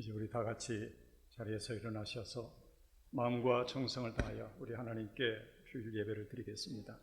이제 우리 다 같이 자리에서 일어나셔서 마음과 정성을 다하여 우리 하나님께 주일 예배를 드리겠습니다.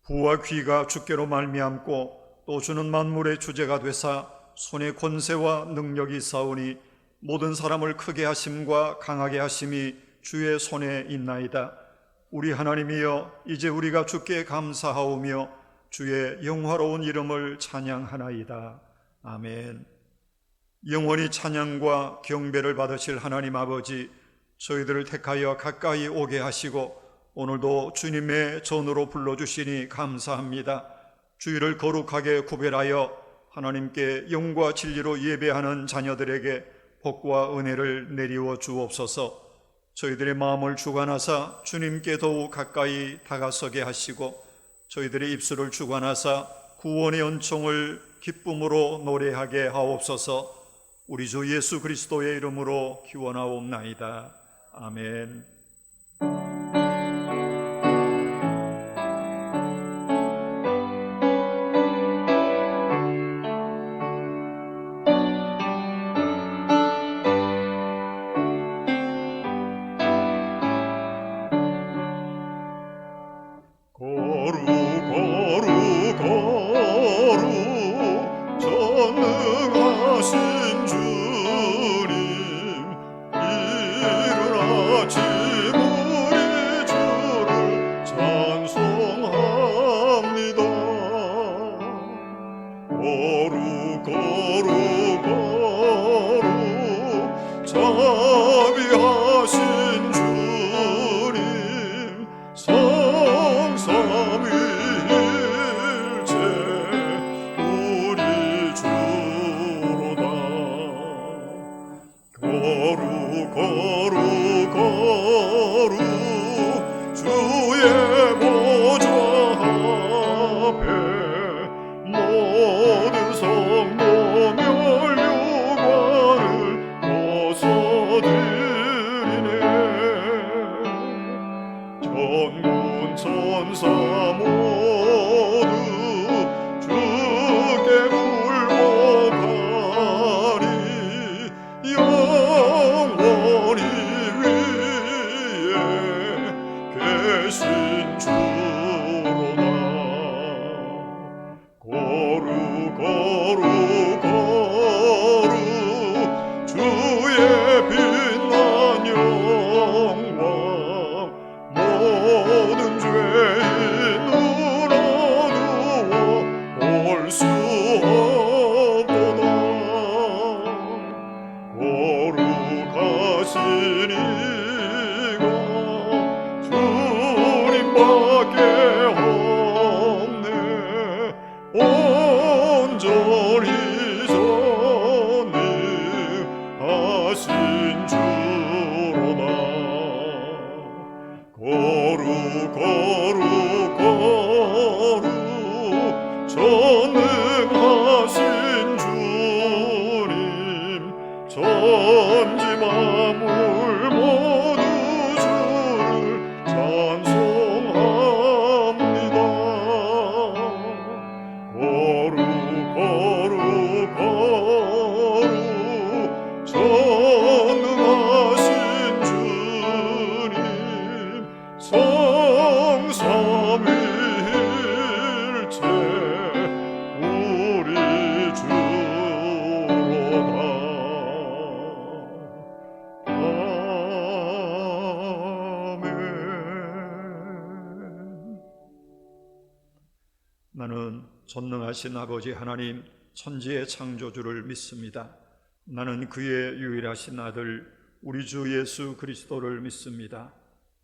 부와 귀가 주께로 말미암고 또 주는 만물의 주제가 되사 손에 권세와 능력이 있사오니 모든 사람을 크게 하심과 강하게 하심이 주의 손에 있나이다. 우리 하나님이여, 이제 우리가 주께 감사하오며 주의 영화로운 이름을 찬양하나이다. 아멘. 영원히 찬양과 경배를 받으실 하나님 아버지, 저희들을 택하여 가까이 오게 하시고 오늘도 주님의 전으로 불러주시니 감사합니다. 주일을 거룩하게 구별하여 하나님께 영과 진리로 예배하는 자녀들에게 복과 은혜를 내리워 주옵소서. 저희들의 마음을 주관하사 주님께 더욱 가까이 다가서게 하시고 저희들의 입술을 주관하사 구원의 은총을 기쁨으로 노래하게 하옵소서. 우리 주 예수 그리스도의 이름으로 기원하옵나이다. 아멘. 전능하신 주님, 이른 아침 우리 주를 찬송합니다. 거룩 거룩 거룩 자비하신 주님, 성삼위일체 우리 주로다. 거룩 거룩 거룩 주의 보좌 앞에 모든 성도 멸류관을 벗어드리네. 전군 천사 모두 주께 굴복하리. 영원히 위에 계신 주로다. 거룩 거룩 거룩 주의 빛난 영광 모든 죄인 눈어두어 볼 수 없도다. 거룩하신 이가 주님밖에 없네. 온전히 전능하신 주로다. 거룩 전능하신 주님 천지 만물 모두 주를 찬송합니다. 거룩 전능하신 주님 성삼위일체 우리 주로다. 아멘. 나는 전능하신 아버지 하나님 천지의 창조주를 믿습니다. 나는 그의 유일하신 아들 우리 주 예수 그리스도를 믿습니다.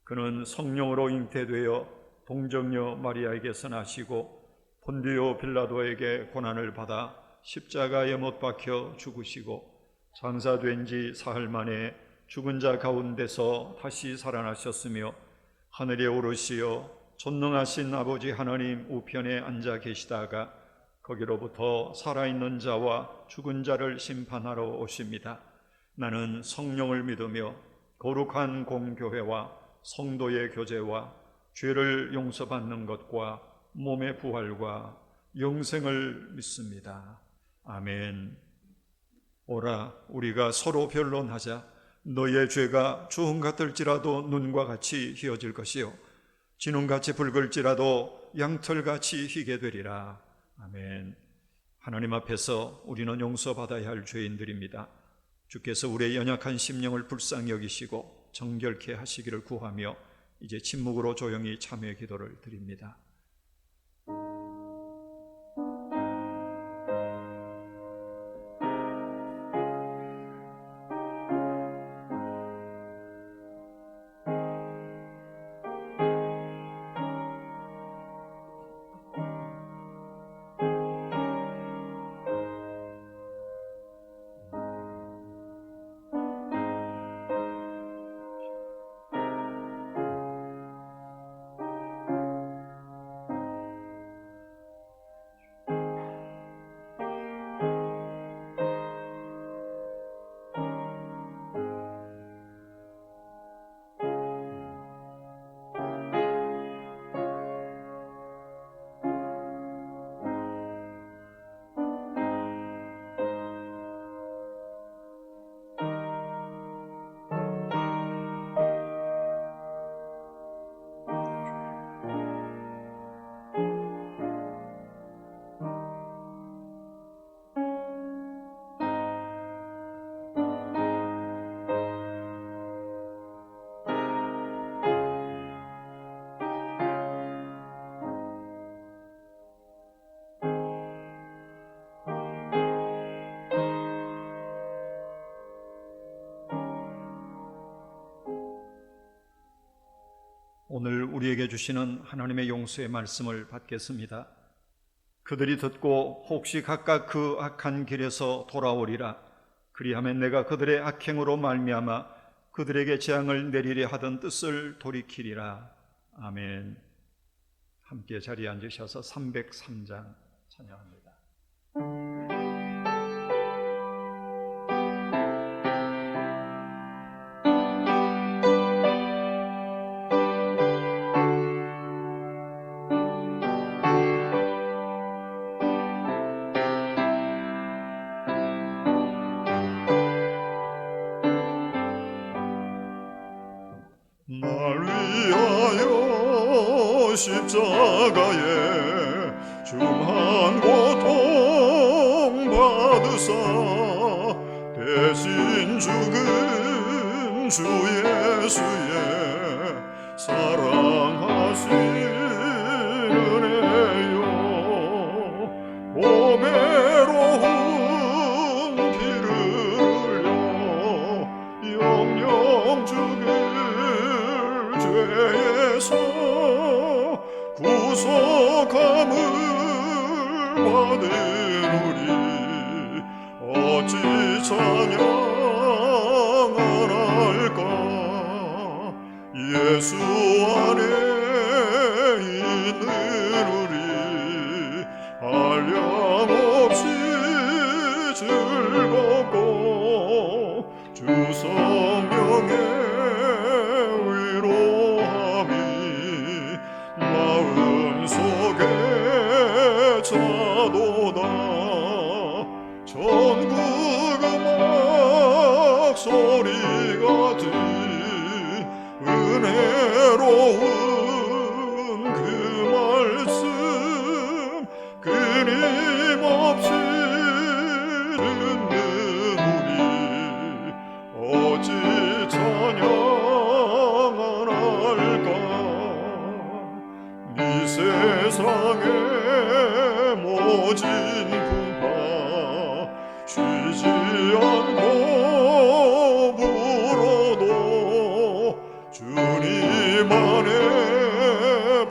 그는 성령으로 잉태되어 동정녀 마리아에게서 나시고 본디오 빌라도에게 고난을 받아 십자가에 못 박혀 죽으시고 장사된 지 사흘 만에 죽은 자 가운데서 다시 살아나셨으며 하늘에 오르시어 전능하신 아버지 하나님 우편에 앉아 계시다가 거기로부터 살아있는 자와 죽은 자를 심판하러 오십니다. 나는 성령을 믿으며 거룩한 공교회와 성도의 교제와 죄를 용서받는 것과 몸의 부활과 영생을 믿습니다. 아멘. 오라 우리가 서로 변론하자. 너의 죄가 주홍 같을지라도 눈과 같이 희어질 것이요 진홍같이 붉을지라도 양털같이 희게 되리라. 아멘. 하나님 앞에서 우리는 용서받아야 할 죄인들입니다. 주께서 우리의 연약한 심령을 불쌍히 여기시고 정결케 하시기를 구하며 이제 침묵으로 조용히 참회 기도를 드립니다. 오늘 우리에게 주시는 하나님의 용서의 말씀을 받겠습니다. 그들이 듣고 혹시 각각 그 악한 길에서 돌아오리라. 그리하면 내가 그들의 악행으로 말미암아 그들에게 재앙을 내리려 하던 뜻을 돌이키리라. 아멘. 함께 자리에 앉으셔서 303장 찬양합니다. 날 위하여 십자가에 중한 고통 받으사 대신 죽은 주 예수의 사랑하신 은혜요 보배로운 피를 흘려 영영 죽은 죄에서 구속함을 받으리. 어찌 찬양을 할까. 예수 안에 우리 한량없이 즐겁고 주 성령의 위로함이 마음속에 차도다. 전국 음악 소리 같은 은혜로운 그 말씀 끊임없이 듣는 우리 어찌 찬양 안 할까. 이 세상에 모진 풍파 쉬지 않고 불어도 주님 안에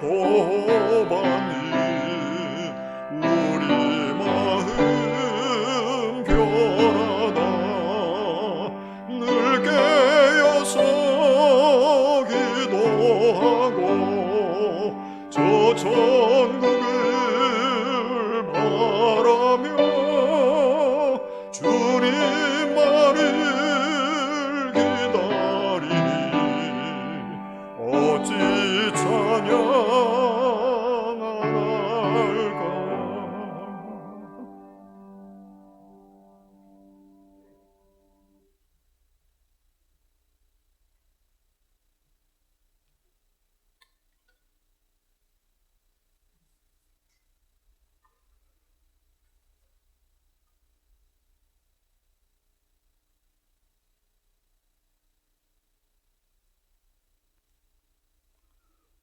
보호받니 우리 마음 변하다. 늘 깨어서 기도하고 저 천국을 바라며 주님만을 기다리니 어찌 찬양 안 할까.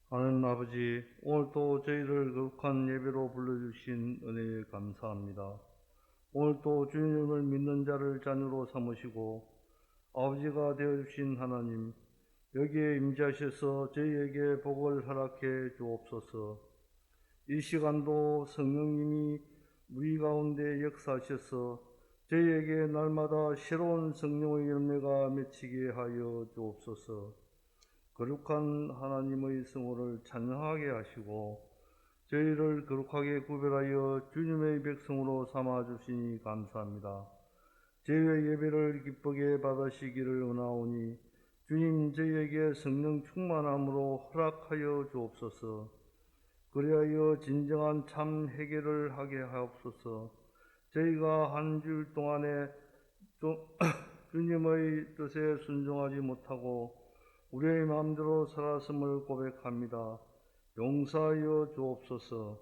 하나님 아버지, 오늘도 저희를 거룩한 예배로 불러주신 은혜에 감사합니다. 오늘도 주님을 믿는 자를 자녀로 삼으시고 아버지가 되어주신 하나님, 여기에 임재하셔서 저희에게 복을 허락해 주옵소서. 이 시간도 성령님이 우리 가운데 역사하셔서 저희에게 날마다 새로운 성령의 열매가 맺히게 하여 주옵소서. 거룩한 하나님의 성호를 찬양하게 하시고 저희를 거룩하게 구별하여 주님의 백성으로 삼아주시니 감사합니다. 저희의 예배를 기쁘게 받으시기를 원하오니 주님 저희에게 성령 충만함으로 허락하여 주옵소서. 그리하여 진정한 참 회개를 하게 하옵소서. 저희가 한 주일 동안에 주님의 뜻에 순종하지 못하고 우리의 마음대로 살았음을 고백합니다. 용서하여 주옵소서.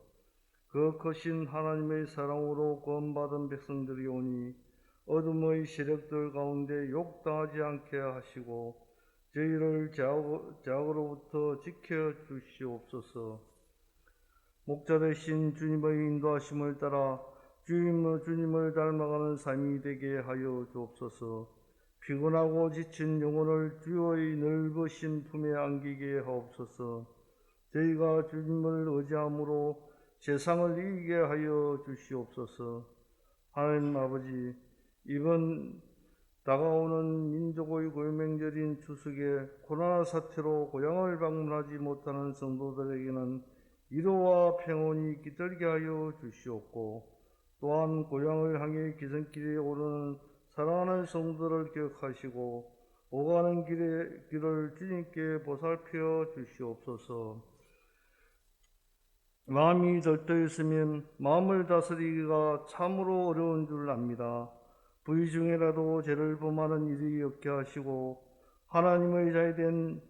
그 크신 하나님의 사랑으로 구원받은 백성들이 오니 어둠의 세력들 가운데 욕당하지 않게 하시고 저희를 죄악으로부터 지켜주시옵소서. 목자 되신 주님의 인도하심을 따라 주님을 닮아가는 삶이 되게 하여 주옵소서. 피곤하고 지친 영혼을 주의 넓으신 품에 안기게 하옵소서. 저희가 주님을 의지함으로 세상을 이기게 하여 주시옵소서. 하나님 아버지, 이번 다가오는 민족의 고유명절인 추석에 코로나 사태로 고향을 방문하지 못하는 성도들에게는 위로와 평온이 깃들게 하여 주시옵고, 또한 고향을 향해 기선길에 오르는 사랑하는 성도들을 기억하시고 오가는 길을 주님께 보살펴 주시옵소서. 마음이 들떠있으면 마음을 다스리기가 참으로 어려운 줄 압니다. 부의 중에라도 죄를 범하는 일이 없게 하시고 하나님의 자유된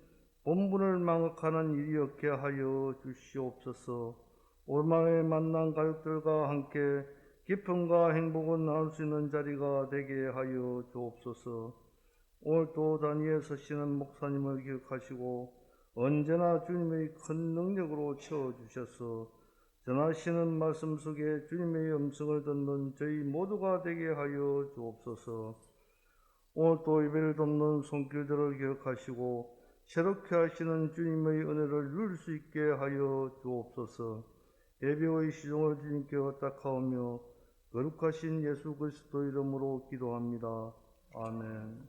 본분을 망각하는 일이 없게 하여 주시옵소서. 오랜만에 만난 가족들과 함께 기쁨과 행복을 나눌 수 있는 자리가 되게 하여 주옵소서. 오늘도 단위에 서시는 목사님을 기억하시고 언제나 주님의 큰 능력으로 채워주셔서 전하시는 말씀 속에 주님의 음성을 듣는 저희 모두가 되게 하여 주옵소서. 오늘도 예배를 돕는 손길들을 기억하시고 새롭게 하시는 주님의 은혜를 누릴 수 있게 하여 주옵소서. 예배의 시종을 주님께 부탁하오며 거룩하신 예수 그리스도 이름으로 기도합니다. 아멘.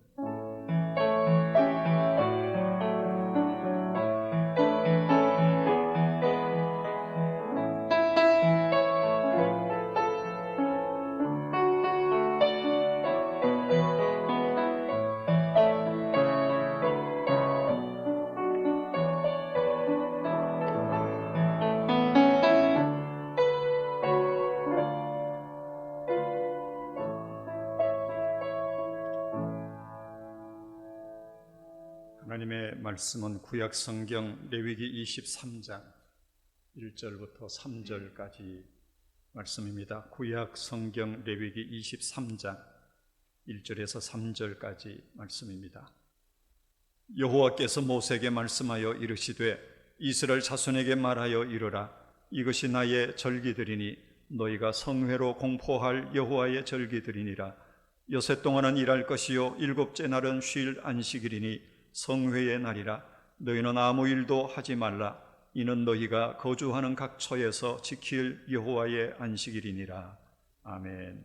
말씀은 구약 성경 레위기 23장 1절부터 3절까지 말씀입니다. 구약 성경 레위기 23장 1절에서 3절까지 말씀입니다. 여호와께서 모세에게 말씀하여 이르시되 이스라엘 자손에게 말하여 이르라. 이것이 나의 절기들이니 너희가 성회로 공포할 여호와의 절기들이니라. 여섯 동안은 일할 것이요 일곱째 날은 쉴 안식일이니 성회의 날이라. 너희는 아무 일도 하지 말라. 이는 너희가 거주하는 각 처에서 지킬 여호와의 안식일이니라. 아멘.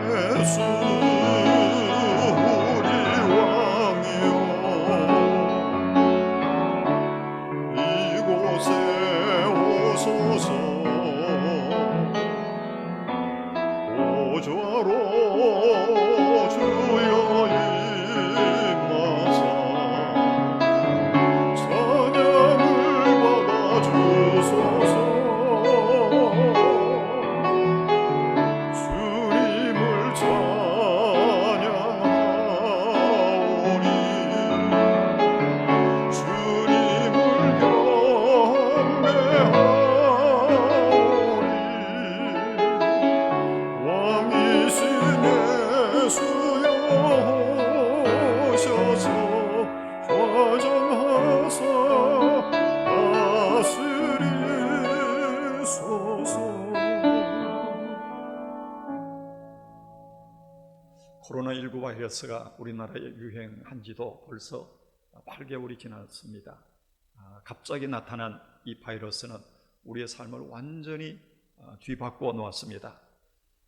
예수 우리 왕이여 이곳에 오소서 보좌로 주여 임하사 찬양을 받아 주소서. 주님을 찬양하오니 주님을 경배하오니 왕이신 예수여 오셔서 좌정하사 다스리소서. 코로나19 바이러스가 우리나라에 유행한 지도 벌써 8개월이 지났습니다. 갑자기 나타난 이 바이러스는 우리의 삶을 완전히 뒤바꿔 놓았습니다.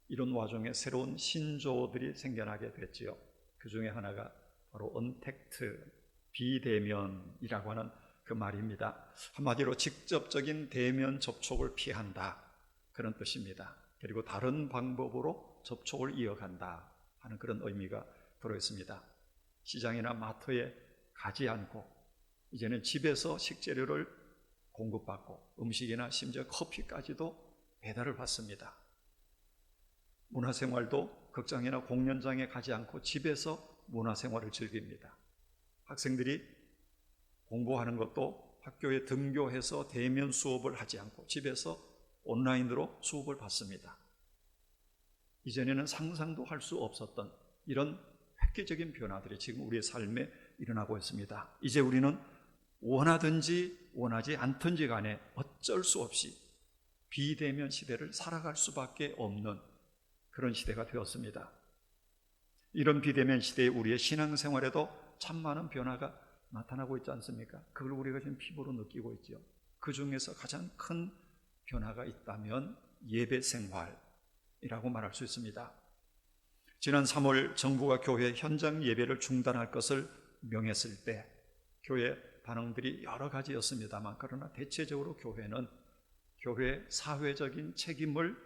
이런 와중에 새로운 신조어들이 생겨나게 됐지요. 그 중에 하나가 바로 언택트, 비대면이라고 하는 그 말입니다. 한마디로 직접적인 대면 접촉을 피한다, 그런 뜻입니다. 그리고 다른 방법으로 접촉을 이어간다 하는 그런 의미가 들어있습니다. 시장이나 마트에 가지 않고 이제는 집에서 식재료를 공급받고 음식이나 심지어 커피까지도 배달을 받습니다. 문화생활도 극장이나 공연장에 가지 않고 집에서 문화생활을 즐깁니다. 학생들이 공부하는 것도 학교에 등교해서 대면 수업을 하지 않고 집에서 온라인으로 수업을 받습니다. 이전에는 상상도 할 수 없었던 이런 획기적인 변화들이 지금 우리의 삶에 일어나고 있습니다. 이제 우리는 원하든지 원하지 않든지 간에 어쩔 수 없이 비대면 시대를 살아갈 수밖에 없는 그런 시대가 되었습니다. 이런 비대면 시대에 우리의 신앙생활에도 참 많은 변화가 나타나고 있지 않습니까? 그걸 우리가 지금 피부로 느끼고 있죠. 그 중에서 가장 큰 변화가 있다면 예배 생활이라고 말할 수 있습니다. 지난 3월 정부가 교회 현장 예배를 중단할 것을 명했을 때 교회 반응들이 여러 가지였습니다만, 그러나 대체적으로 교회는 교회의 사회적인 책임을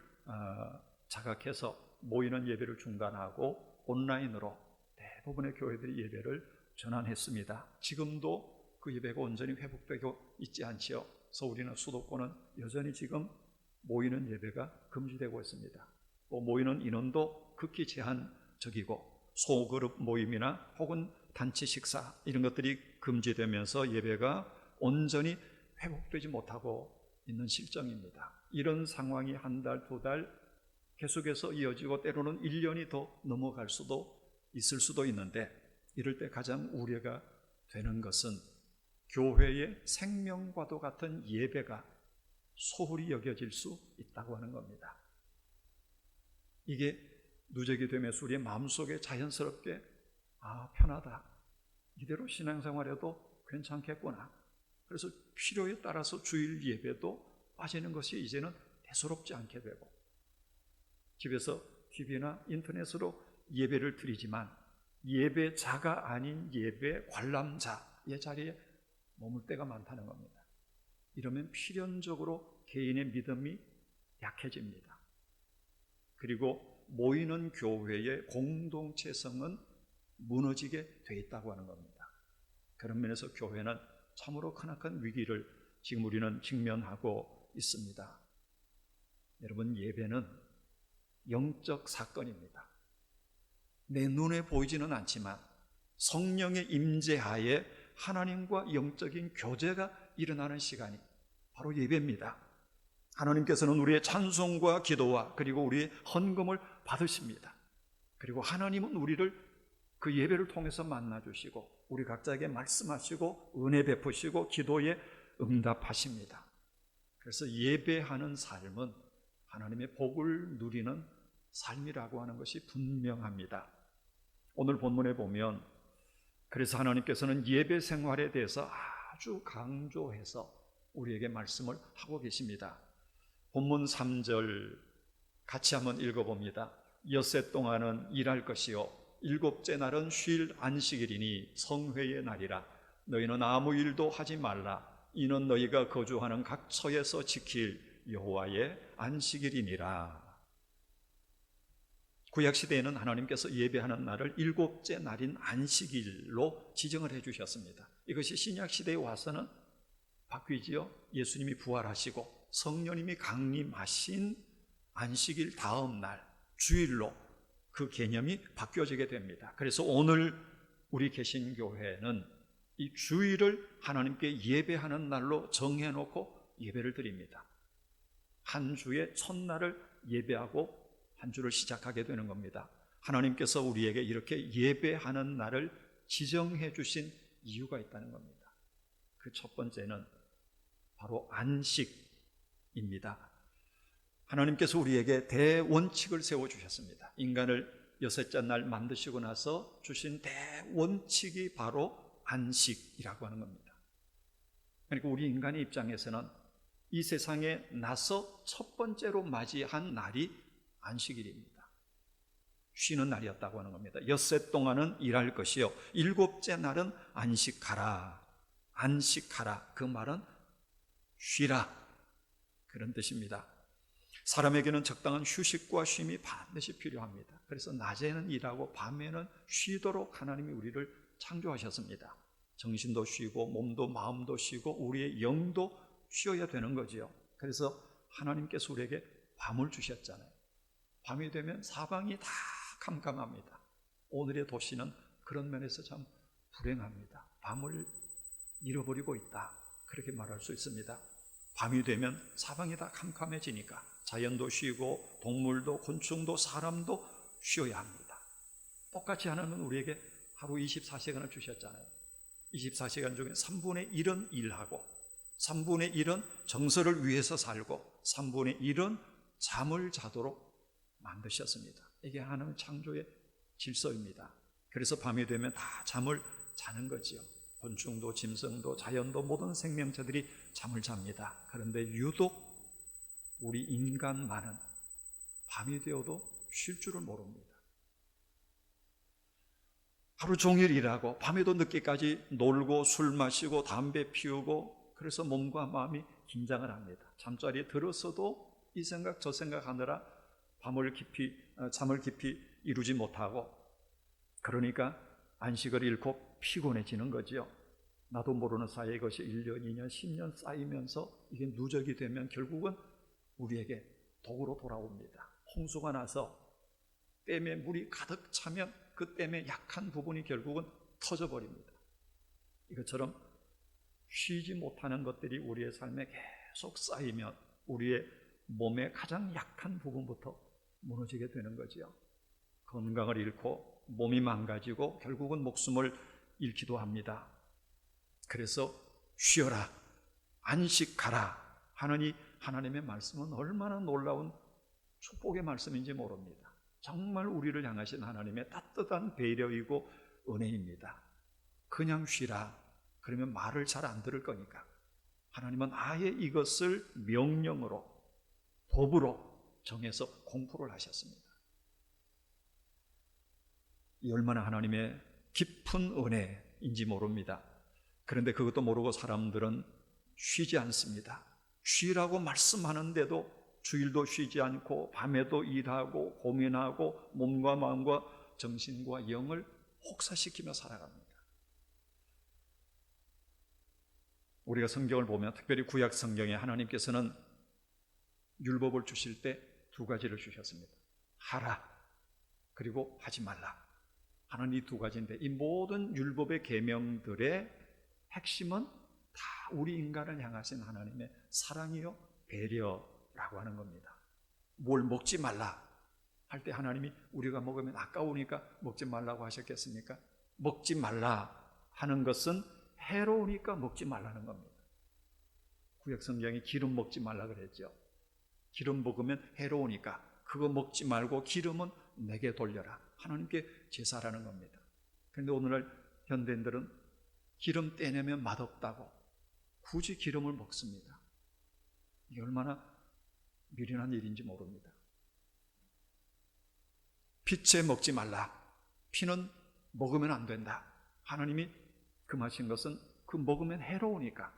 자각해서 모이는 예배를 중단하고 온라인으로 대부분의 교회들이 예배를 전환했습니다. 지금도 그 예배가 온전히 회복되고 있지 않지요. 서울이나 수도권은 여전히 지금 모이는 예배가 금지되고 있습니다. 또 모이는 인원도 극히 제한적이고 소그룹 모임이나 혹은 단체 식사 이런 것들이 금지되면서 예배가 온전히 회복되지 못하고 있는 실정입니다. 이런 상황이 한 달, 두 달 계속해서 이어지고 때로는 1년이 더 넘어갈 수도 있을 수도 있는데, 이럴 때 가장 우려가 되는 것은 교회의 생명과도 같은 예배가 소홀히 여겨질 수 있다고 하는 겁니다. 이게 누적이 되면서 우리의 마음속에 자연스럽게 편하다, 이대로 신앙생활에도 괜찮겠구나, 그래서 필요에 따라서 주일 예배도 빠지는 것이 이제는 대수롭지 않게 되고, 집에서 TV나 인터넷으로 예배를 드리지만 예배자가 아닌 예배 관람자의 자리에 머물 때가 많다는 겁니다. 이러면 필연적으로 개인의 믿음이 약해집니다. 그리고 모이는 교회의 공동체성은 무너지게 돼 있다고 하는 겁니다. 그런 면에서 교회는 참으로 크나큰 위기를 지금 우리는 직면하고 있습니다. 여러분, 예배는 영적 사건입니다. 내 눈에 보이지는 않지만 성령의 임재하에 하나님과 영적인 교제가 일어나는 시간이 바로 예배입니다. 하나님께서는 우리의 찬송과 기도와 그리고 우리의 헌금을 받으십니다. 그리고 하나님은 우리를 그 예배를 통해서 만나주시고 우리 각자에게 말씀하시고 은혜 베푸시고 기도에 응답하십니다. 그래서 예배하는 삶은 하나님의 복을 누리는 삶이라고 하는 것이 분명합니다. 오늘 본문에 보면 그래서 하나님께서는 예배 생활에 대해서 아주 강조해서 우리에게 말씀을 하고 계십니다. 본문 3절 같이 한번 읽어봅니다. 엿새 동안은 일할 것이요 일곱째 날은 쉴 안식일이니 성회의 날이라. 너희는 아무 일도 하지 말라. 이는 너희가 거주하는 각 처에서 지킬 여호와의 안식일이니라. 구약시대에는 하나님께서 예배하는 날을 일곱째 날인 안식일로 지정을 해주셨습니다. 이것이 신약시대에 와서는 바뀌지요. 예수님이 부활하시고 성령님이 강림하신 안식일 다음 날 주일로 그 개념이 바뀌어지게 됩니다. 그래서 오늘 우리 개신교회는 이 주일을 하나님께 예배하는 날로 정해놓고 예배를 드립니다. 한 주의 첫날을 예배하고 한 주를 시작하게 되는 겁니다. 하나님께서 우리에게 이렇게 예배하는 날을 지정해 주신 이유가 있다는 겁니다. 그 첫 번째는 바로 안식입니다. 하나님께서 우리에게 대원칙을 세워주셨습니다. 인간을 여섯째 날 만드시고 나서 주신 대원칙이 바로 안식이라고 하는 겁니다. 그러니까 우리 인간의 입장에서는 이 세상에 나서 첫 번째로 맞이한 날이 안식일입니다. 쉬는 날이었다고 하는 겁니다. 엿새 동안은 일할 것이요 일곱째 날은 안식하라. 안식하라, 그 말은 쉬라, 그런 뜻입니다. 사람에게는 적당한 휴식과 쉼이 반드시 필요합니다. 그래서 낮에는 일하고 밤에는 쉬도록 하나님이 우리를 창조하셨습니다. 정신도 쉬고 몸도 마음도 쉬고 우리의 영도 쉬어야 되는 거지요. 그래서 하나님께서 우리에게 밤을 주셨잖아요. 밤이 되면 사방이 다 캄캄합니다. 오늘의 도시는 그런 면에서 참 불행합니다. 밤을 잃어버리고 있다, 그렇게 말할 수 있습니다. 밤이 되면 사방이 다 캄캄해지니까 자연도 쉬고 동물도 곤충도 사람도 쉬어야 합니다. 똑같이 하나님은 우리에게 하루 24시간을 주셨잖아요. 24시간 중에 3분의 1은 일하고 3분의 1은 정서를 위해서 살고 3분의 1은 잠을 자도록 만드셨습니다. 이게 하나님의 창조의 질서입니다. 그래서 밤이 되면 다 잠을 자는 거지요. 곤충도 짐승도 자연도 모든 생명체들이 잠을 잡니다. 그런데 유독 우리 인간만은 밤이 되어도 쉴 줄을 모릅니다. 하루 종일 일하고 밤에도 늦게까지 놀고 술 마시고 담배 피우고 그래서 몸과 마음이 긴장을 합니다. 잠자리에 들어서도 이 생각 저 생각 하느라 잠을 깊이 이루지 못하고 그러니까 안식을 잃고 피곤해지는 거지요. 나도 모르는 사이에 이것이 1년, 2년, 10년 쌓이면서 이게 누적이 되면 결국은 우리에게 독으로 돌아옵니다. 홍수가 나서 댐에 물이 가득 차면 그 댐의 약한 부분이 결국은 터져버립니다. 이것처럼 쉬지 못하는 것들이 우리의 삶에 계속 쌓이면 우리의 몸의 가장 약한 부분부터 무너지게 되는 거지요. 건강을 잃고 몸이 망가지고 결국은 목숨을 잃기도 합니다. 그래서 쉬어라, 안식하라 하는 이 하나님의 말씀은 얼마나 놀라운 축복의 말씀인지 모릅니다. 정말 우리를 향하신 하나님의 따뜻한 배려이고 은혜입니다. 그냥 쉬라 그러면 말을 잘 안 들을 거니까 하나님은 아예 이것을 명령으로 법으로 정해서 공포를 하셨습니다. 이 얼마나 하나님의 깊은 은혜인지 모릅니다. 그런데 그것도 모르고 사람들은 쉬지 않습니다. 쉬라고 말씀하는데도 주일도 쉬지 않고 밤에도 일하고 고민하고 몸과 마음과 정신과 영을 혹사시키며 살아갑니다. 우리가 성경을 보면 특별히 구약 성경에 하나님께서는 율법을 주실 때 두 가지를 주셨습니다. 하라, 그리고 하지 말라. 하는 이 두 가지인데, 이 모든 율법의 계명들의 핵심은 다 우리 인간을 향하신 하나님의 사랑이요 배려라고 하는 겁니다. 뭘 먹지 말라 할 때 하나님이 우리가 먹으면 아까우니까 먹지 말라고 하셨겠습니까? 먹지 말라 하는 것은 해로우니까 먹지 말라는 겁니다. 구약 성경에 기름 먹지 말라 그랬죠. 기름 먹으면 해로우니까 그거 먹지 말고 기름은 내게 돌려라. 하나님께 제사라는 겁니다. 그런데 오늘날 현대인들은 기름 떼내면 맛없다고 굳이 기름을 먹습니다. 이게 얼마나 미련한 일인지 모릅니다. 피채 먹지 말라. 피는 먹으면 안 된다. 하나님이 금하신 것은 그 먹으면 해로우니까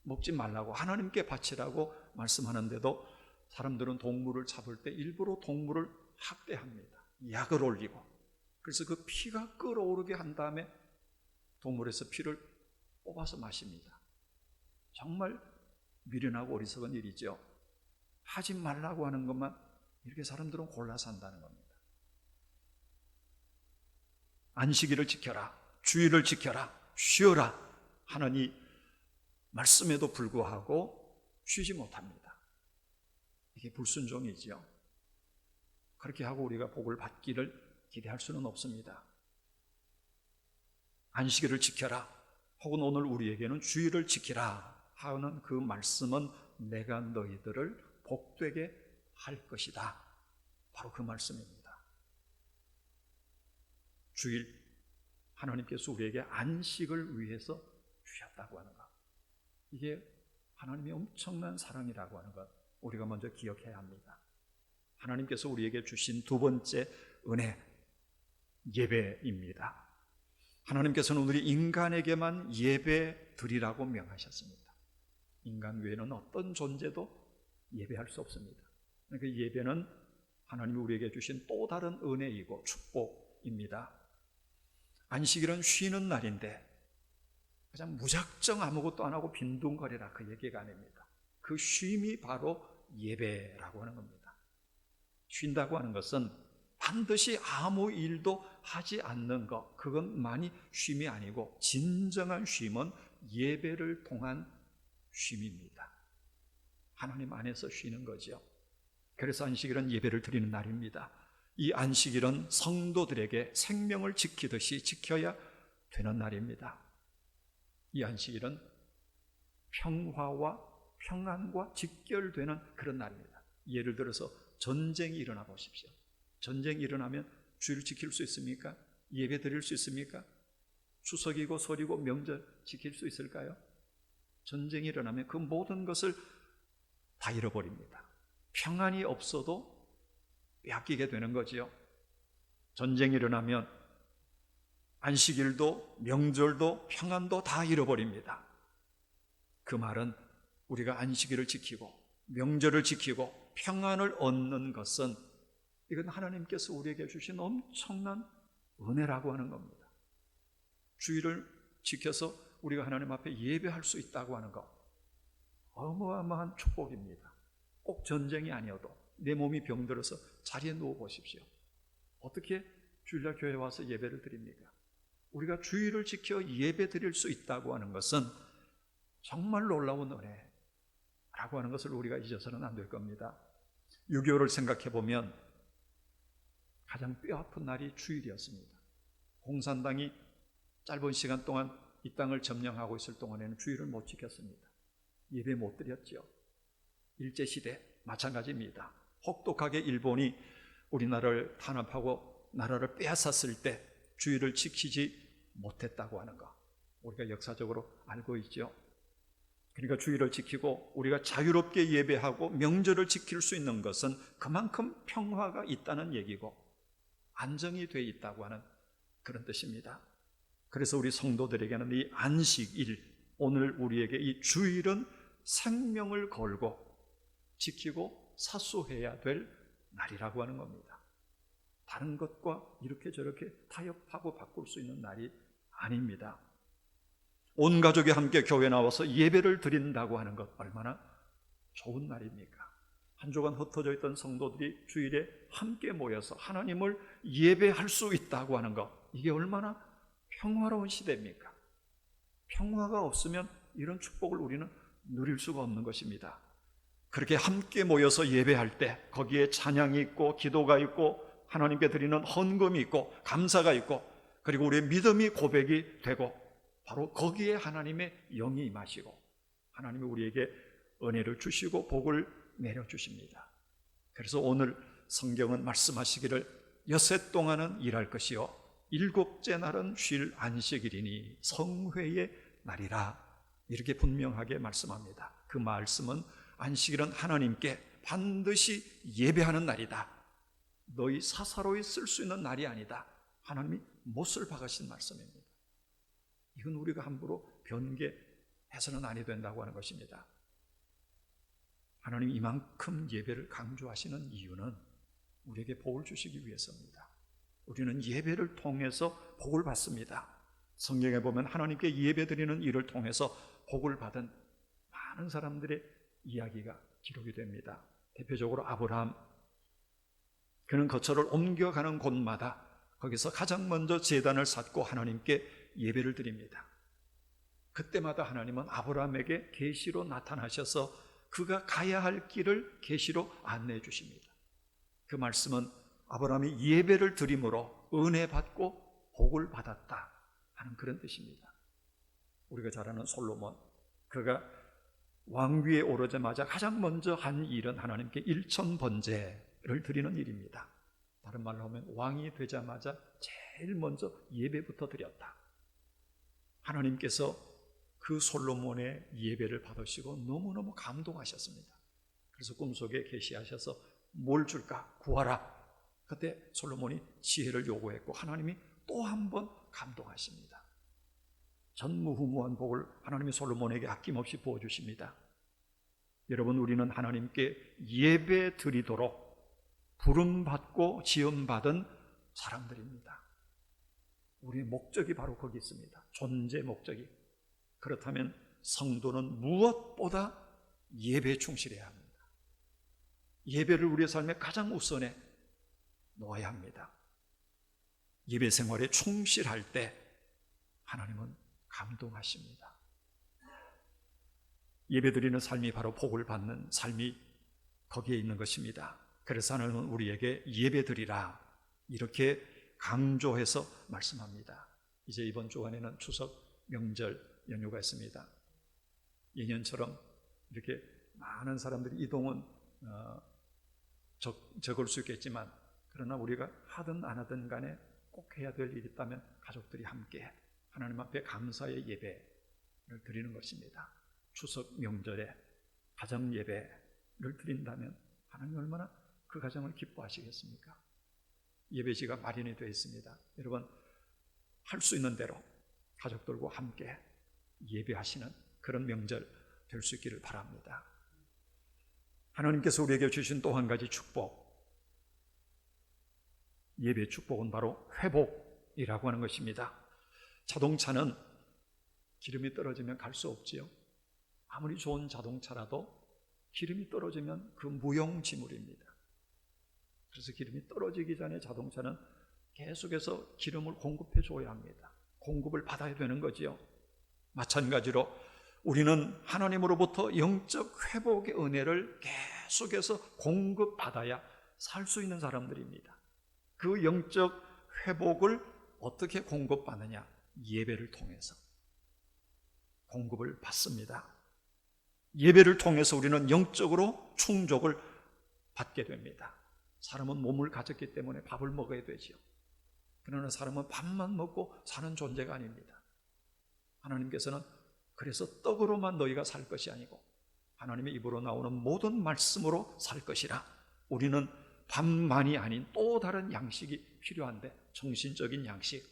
먹지 말라고 하나님께 바치라고 말씀하는데도 사람들은 동물을 잡을 때 일부러 동물을 학대합니다. 약을 올리고. 그래서 그 피가 끓어오르게 한 다음에 동물에서 피를 뽑아서 마십니다. 정말 미련하고 어리석은 일이죠. 하지 말라고 하는 것만 이렇게 사람들은 골라서 한다는 겁니다. 안식일을 지켜라, 주일을 지켜라, 쉬어라 하는 이 말씀에도 불구하고 쉬지 못합니다. 이게 불순종이지요. 그렇게 하고 우리가 복을 받기를 기대할 수는 없습니다. 안식일을 지켜라, 혹은 오늘 우리에게는 주일을 지키라 하는 그 말씀은 내가 너희들을 복되게 할 것이다. 바로 그 말씀입니다. 주일, 하나님께서 우리에게 안식을 위해서 주셨다고 하는 것, 이게 하나님의 엄청난 사랑이라고 하는 것, 우리가 먼저 기억해야 합니다. 하나님께서 우리에게 주신 두 번째 은혜, 예배입니다. 하나님께서는 우리 인간에게만 예배 드리라고 명하셨습니다. 인간 외에는 어떤 존재도 예배할 수 없습니다. 그 예배는 하나님이 우리에게 주신 또 다른 은혜이고 축복입니다. 안식일은 쉬는 날인데 그냥 무작정 아무것도 안 하고 빈둥거리라, 그 얘기가 아닙니다. 그 쉼이 바로 예배라고 하는 겁니다. 쉰다고 하는 것은 반드시 아무 일도 하지 않는 것, 그것만이 쉼이 아니고 진정한 쉼은 예배를 통한 쉼입니다. 하나님 안에서 쉬는 거죠. 그래서 안식일은 예배를 드리는 날입니다. 이 안식일은 성도들에게 생명을 지키듯이 지켜야 되는 날입니다. 이 안식일은 평화와 평안과 직결되는 그런 날입니다. 예를 들어서 전쟁이 일어나 보십시오. 전쟁이 일어나면 주일을 지킬 수 있습니까? 예배 드릴 수 있습니까? 추석이고 설이고 명절 지킬 수 있을까요? 전쟁이 일어나면 그 모든 것을 다 잃어버립니다. 평안이 없어도 빼앗기게 되는 거지요. 전쟁이 일어나면 안식일도 명절도 평안도 다 잃어버립니다. 그 말은 우리가 안식일을 지키고 명절을 지키고 평안을 얻는 것은 이건 하나님께서 우리에게 주신 엄청난 은혜라고 하는 겁니다. 주일을 지켜서 우리가 하나님 앞에 예배할 수 있다고 하는 것, 어마어마한 축복입니다. 꼭 전쟁이 아니어도 내 몸이 병들어서 자리에 누워 보십시오. 어떻게 주일날 교회에 와서 예배를 드립니까? 우리가 주일을 지켜 예배 드릴 수 있다고 하는 것은 정말 놀라운 은혜라고 하는 것을 우리가 잊어서는 안 될 겁니다. 6.25를 생각해 보면 가장 뼈아픈 날이 주일이었습니다. 공산당이 짧은 시간 동안 이 땅을 점령하고 있을 동안에는 주일을 못 지켰습니다. 예배 못 드렸죠. 일제시대 마찬가지입니다. 혹독하게 일본이 우리나라를 탄압하고 나라를 빼앗았을 때 주일을 지키지 못했다고 하는 것, 우리가 역사적으로 알고 있죠. 그러니까 주일을 지키고 우리가 자유롭게 예배하고 명절을 지킬 수 있는 것은 그만큼 평화가 있다는 얘기고 안정이 돼 있다고 하는 그런 뜻입니다. 그래서 우리 성도들에게는 이 안식일, 오늘 우리에게 이 주일은 생명을 걸고 지키고 사수해야 될 날이라고 하는 겁니다. 다른 것과 이렇게 저렇게 타협하고 바꿀 수 있는 날이 아닙니다. 온 가족이 함께 교회 나와서 예배를 드린다고 하는 것 얼마나 좋은 날입니까? 한 주간 흩어져 있던 성도들이 주일에 함께 모여서 하나님을 예배할 수 있다고 하는 것, 이게 얼마나 평화로운 시대입니까? 평화가 없으면 이런 축복을 우리는 누릴 수가 없는 것입니다. 그렇게 함께 모여서 예배할 때 거기에 찬양이 있고 기도가 있고 하나님께 드리는 헌금이 있고 감사가 있고 그리고 우리의 믿음이 고백이 되고 바로 거기에 하나님의 영이 임하시고 하나님이 우리에게 은혜를 주시고 복을 내려주십니다. 그래서 오늘 성경은 말씀하시기를 엿새 동안은 일할 것이요 일곱째 날은 쉴 안식일이니 성회의 날이라 이렇게 분명하게 말씀합니다. 그 말씀은 안식일은 하나님께 반드시 예배하는 날이다. 너희 사사로이 쓸 수 있는 날이 아니다. 하나님이 못을 박으신 말씀입니다. 이건 우리가 함부로 변개해서는 아니 된다고 하는 것입니다. 하나님이 이만큼 예배를 강조하시는 이유는 우리에게 복을 주시기 위해서입니다. 우리는 예배를 통해서 복을 받습니다. 성경에 보면 하나님께 예배드리는 일을 통해서 복을 받은 많은 사람들의 이야기가 기록이 됩니다. 대표적으로 아브라함, 그는 거처를 옮겨가는 곳마다 거기서 가장 먼저 제단을 쌓고 하나님께 예배를 드립니다. 그때마다 하나님은 아브라함에게 계시로 나타나셔서 그가 가야 할 길을 계시로 안내해 주십니다. 그 말씀은 아브라함이 예배를 드림으로 은혜 받고 복을 받았다 하는 그런 뜻입니다. 우리가 잘 아는 솔로몬, 그가 왕위에 오르자마자 가장 먼저 한 일은 하나님께 일천번제를 드리는 일입니다. 다른 말로 하면 왕이 되자마자 제일 먼저 예배부터 드렸다. 하나님께서 그 솔로몬의 예배를 받으시고 너무너무 감동하셨습니다. 그래서 꿈속에 계시하셔서 뭘 줄까? 구하라. 그때 솔로몬이 지혜를 요구했고 하나님이 또 한 번 감동하십니다. 전무후무한 복을 하나님이 솔로몬에게 아낌없이 부어주십니다. 여러분, 우리는 하나님께 예배 드리도록 부름받고 지음받은 사람들입니다. 우리의 목적이 바로 거기 있습니다. 존재 목적이. 그렇다면 성도는 무엇보다 예배에 충실해야 합니다. 예배를 우리의 삶의 가장 우선에 놓아야 합니다. 예배 생활에 충실할 때 하나님은 감동하십니다. 예배드리는 삶이 바로 복을 받는 삶이 거기에 있는 것입니다. 그래서 하나님은 우리에게 예배드리라 이렇게 강조해서 말씀합니다. 이제 이번 주간에는 추석 명절 연휴가 있습니다. 예년처럼 이렇게 많은 사람들이 이동은 적을 수 있겠지만 그러나 우리가 하든 안 하든 간에 꼭 해야 될 일이 있다면 가족들이 함께 하나님 앞에 감사의 예배를 드리는 것입니다. 추석 명절에 가정 예배를 드린다면 하나님 얼마나 그 가정을 기뻐하시겠습니까? 예배지가 마련이 되어 있습니다. 여러분, 할 수 있는 대로 가족들과 함께 예배하시는 그런 명절 될 수 있기를 바랍니다. 하나님께서 우리에게 주신 또 한 가지 축복, 예배 축복은 바로 회복이라고 하는 것입니다. 자동차는 기름이 떨어지면 갈 수 없지요. 아무리 좋은 자동차라도 기름이 떨어지면 그 무용지물입니다. 그래서 기름이 떨어지기 전에 자동차는 계속해서 기름을 공급해 줘야 합니다. 공급을 받아야 되는 거지요. 마찬가지로 우리는 하나님으로부터 영적 회복의 은혜를 계속해서 공급받아야 살 수 있는 사람들입니다. 그 영적 회복을 어떻게 공급받느냐? 예배를 통해서 공급을 받습니다. 예배를 통해서 우리는 영적으로 충족을 받게 됩니다. 사람은 몸을 가졌기 때문에 밥을 먹어야 되지요. 그러나 사람은 밥만 먹고 사는 존재가 아닙니다. 하나님께서는 그래서 떡으로만 너희가 살 것이 아니고 하나님의 입으로 나오는 모든 말씀으로 살 것이라. 우리는 밥만이 아닌 또 다른 양식이 필요한데, 정신적인 양식,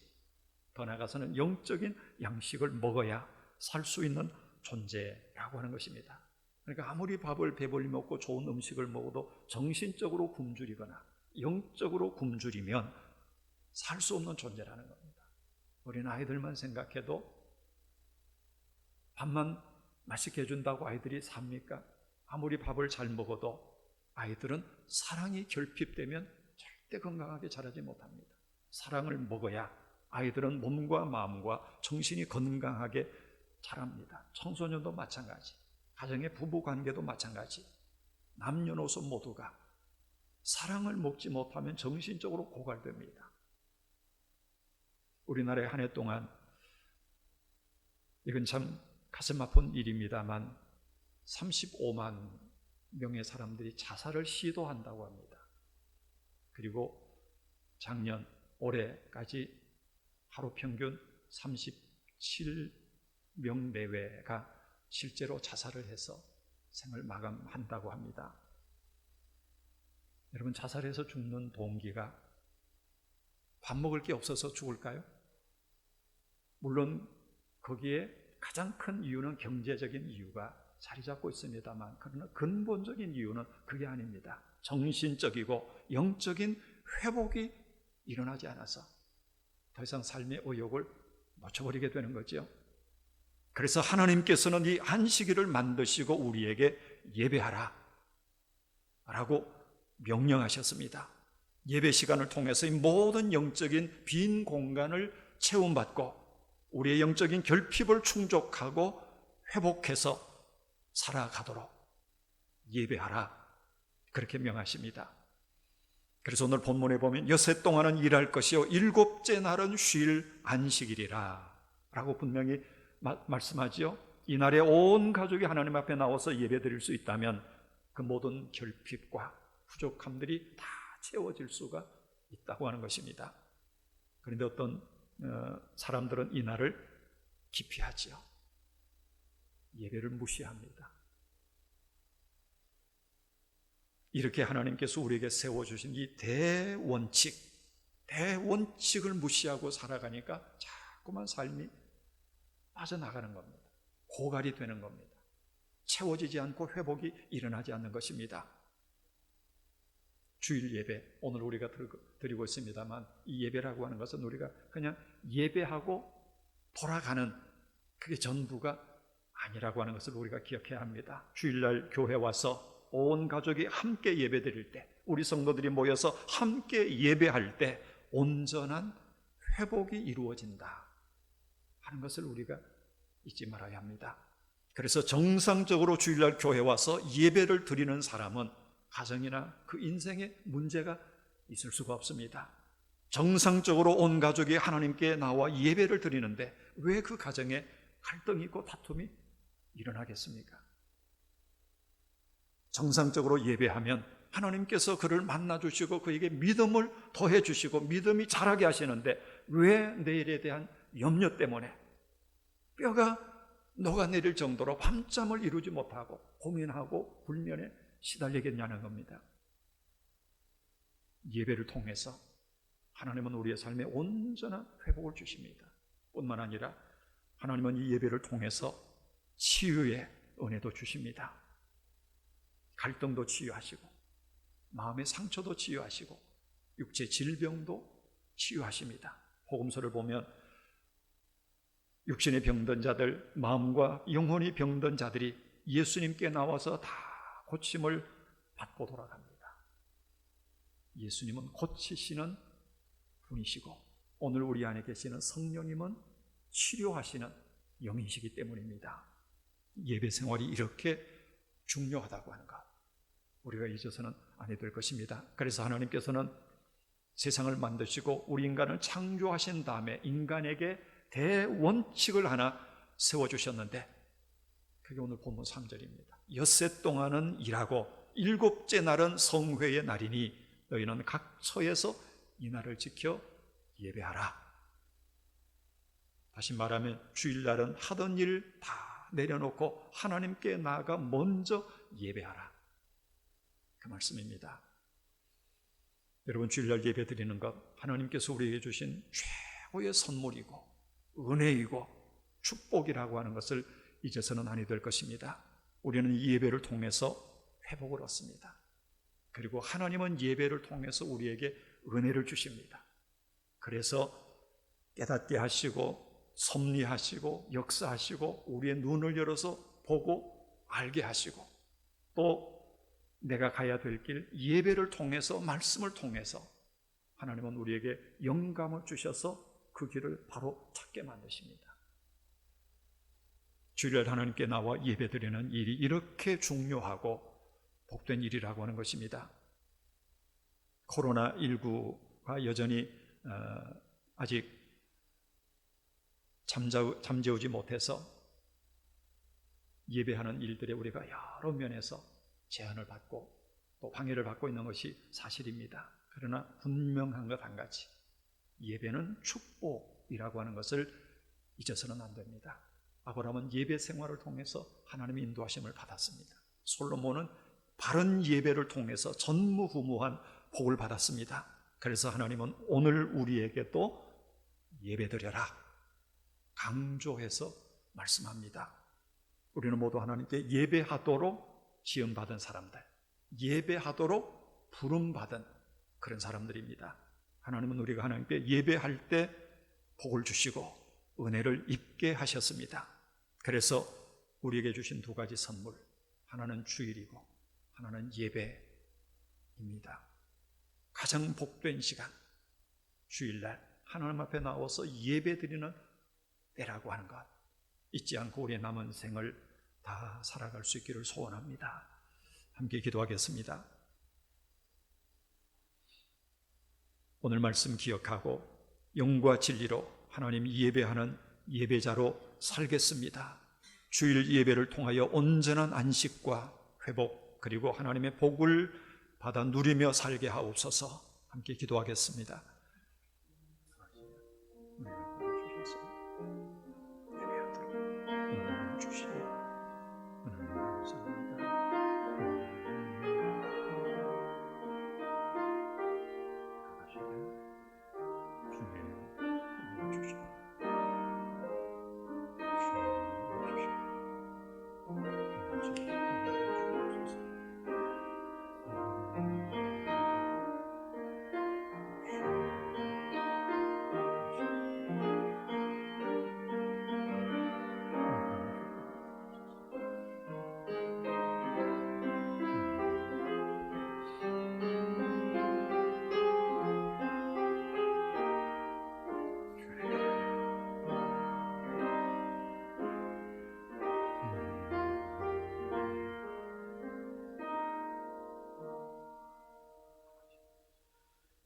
더 나아가서는 영적인 양식을 먹어야 살 수 있는 존재라고 하는 것입니다. 그러니까 아무리 밥을 배불리 먹고 좋은 음식을 먹어도 정신적으로 굶주리거나 영적으로 굶주리면 살 수 없는 존재라는 겁니다. 우리는 아이들만 생각해도 밥만 맛있게 해준다고 아이들이 삽니까? 아무리 밥을 잘 먹어도 아이들은 사랑이 결핍되면 절대 건강하게 자라지 못합니다. 사랑을 먹어야 아이들은 몸과 마음과 정신이 건강하게 자랍니다. 청소년도 마찬가지, 가정의 부부관계도 마찬가지. 남녀노소 모두가 사랑을 먹지 못하면 정신적으로 고갈됩니다. 우리나라의 한 해 동안, 이건 참 가슴 아픈 일입니다만 35만 명의 사람들이 자살을 시도한다고 합니다. 그리고 작년, 올해까지 하루 평균 37명 내외가 실제로 자살을 해서 생을 마감한다고 합니다. 여러분, 자살해서 죽는 동기가 밥 먹을 게 없어서 죽을까요? 물론 거기에 가장 큰 이유는 경제적인 이유가 자리 잡고 있습니다만, 그러나 근본적인 이유는 그게 아닙니다. 정신적이고 영적인 회복이 일어나지 않아서 더 이상 삶의 의욕을 놓쳐버리게 되는 거죠. 그래서 하나님께서는 이 안식일을 만드시고 우리에게 예배하라 라고 명령하셨습니다. 예배 시간을 통해서 이 모든 영적인 빈 공간을 채움받고 우리의 영적인 결핍을 충족하고 회복해서 살아가도록 예배하라, 그렇게 명하십니다. 그래서 오늘 본문에 보면 여섯 동안은 일할 것이요 일곱째 날은 쉴 안식일이라 라고 분명히 말씀하지요. 이날에 온 가족이 하나님 앞에 나와서 예배드릴 수 있다면 그 모든 결핍과 부족함들이 다 채워질 수가 있다고 하는 것입니다. 그런데 어떤 사람들은 이 날을 기피하지요. 예배를 무시합니다. 이렇게 하나님께서 우리에게 세워주신 이 대원칙을 무시하고 살아가니까 자꾸만 삶이 빠져나가는 겁니다. 고갈이 되는 겁니다. 채워지지 않고 회복이 일어나지 않는 것입니다. 주일 예배, 오늘 우리가 드리고 있습니다만, 이 예배라고 하는 것은 우리가 그냥 예배하고 돌아가는 그게 전부가 아니라고 하는 것을 우리가 기억해야 합니다. 주일날 교회 와서 온 가족이 함께 예배 드릴 때, 우리 성도들이 모여서 함께 예배할 때 온전한 회복이 이루어진다 하는 것을 우리가 잊지 말아야 합니다. 그래서 정상적으로 주일날 교회 와서 예배를 드리는 사람은 가정이나 그 인생에 문제가 있을 수가 없습니다. 정상적으로 온 가족이 하나님께 나와 예배를 드리는데 왜 그 가정에 갈등이 있고 다툼이 일어나겠습니까? 정상적으로 예배하면 하나님께서 그를 만나주시고 그에게 믿음을 더해주시고 믿음이 자라게 하시는데 왜 내일에 대한 염려 때문에 뼈가 녹아내릴 정도로 밤잠을 이루지 못하고 고민하고 불면에 시달리겠냐는 겁니다. 예배를 통해서 하나님은 우리의 삶에 온전한 회복을 주십니다. 뿐만 아니라 하나님은 이 예배를 통해서 치유의 은혜도 주십니다. 갈등도 치유하시고 마음의 상처도 치유하시고 육체 질병도 치유하십니다. 복음서를 보면 육신에 병든 자들, 마음과 영혼이 병든 자들이 예수님께 나와서 다 고침을 받고 돌아갑니다. 예수님은 고치시는 분이시고 오늘 우리 안에 계시는 성령님은 치료하시는 영이시기 때문입니다. 예배 생활이 이렇게 중요하다고 하는 것, 우리가 잊어서는 아니 될 것입니다. 그래서 하나님께서는 세상을 만드시고 우리 인간을 창조하신 다음에 인간에게 대원칙을 하나 세워주셨는데 그게 오늘 본문 3절입니다. 엿새 동안은 일하고 일곱째 날은 성회의 날이니 너희는 각 처에서 이 날을 지켜 예배하라. 다시 말하면 주일날은 하던 일 다 내려놓고 하나님께 나아가 먼저 예배하라, 그 말씀입니다. 여러분, 주일날 예배 드리는 것 하나님께서 우리에게 주신 최고의 선물이고 은혜이고 축복이라고 하는 것을 잊어서는 아니 될 것입니다. 우리는 이 예배를 통해서 회복을 얻습니다. 그리고 하나님은 예배를 통해서 우리에게 은혜를 주십니다. 그래서 깨닫게 하시고 섭리하시고 역사하시고 우리의 눈을 열어서 보고 알게 하시고 또 내가 가야 될 길 예배를 통해서 말씀을 통해서 하나님은 우리에게 영감을 주셔서 그 길을 바로 찾게 만드십니다. 주일 하나님께 나와 예배드리는 일이 이렇게 중요하고 복된 일이라고 하는 것입니다. 코로나19가 여전히 아직 잠재우지 못해서 예배하는 일들에 우리가 여러 면에서 제한을 받고 또 방해를 받고 있는 것이 사실입니다. 그러나 분명한 것 한 가지, 예배는 축복이라고 하는 것을 잊어서는 안 됩니다. 아브라함은 예배 생활을 통해서 하나님의 인도하심을 받았습니다. 솔로몬은 바른 예배를 통해서 전무후무한 복을 받았습니다. 그래서 하나님은 오늘 우리에게 또 예배드려라 강조해서 말씀합니다. 우리는 모두 하나님께 예배하도록 지음받은 사람들, 예배하도록 부름받은 그런 사람들입니다. 하나님은 우리가 하나님께 예배할 때 복을 주시고 은혜를 입게 하셨습니다. 그래서 우리에게 주신 두 가지 선물, 하나는 주일이고 하나는 예배입니다. 가장 복된 시간, 주일날 하나님 앞에 나와서 예배드리는 때라고 하는 것 잊지 않고 우리의 남은 생을 다 살아갈 수 있기를 소원합니다. 함께 기도하겠습니다. 오늘 말씀 기억하고 영과 진리로 하나님 예배하는 예배자로 살겠습니다. 주일 예배를 통하여 온전한 안식과 회복 그리고 하나님의 복을 받아 누리며 살게 하옵소서. 함께 기도하겠습니다.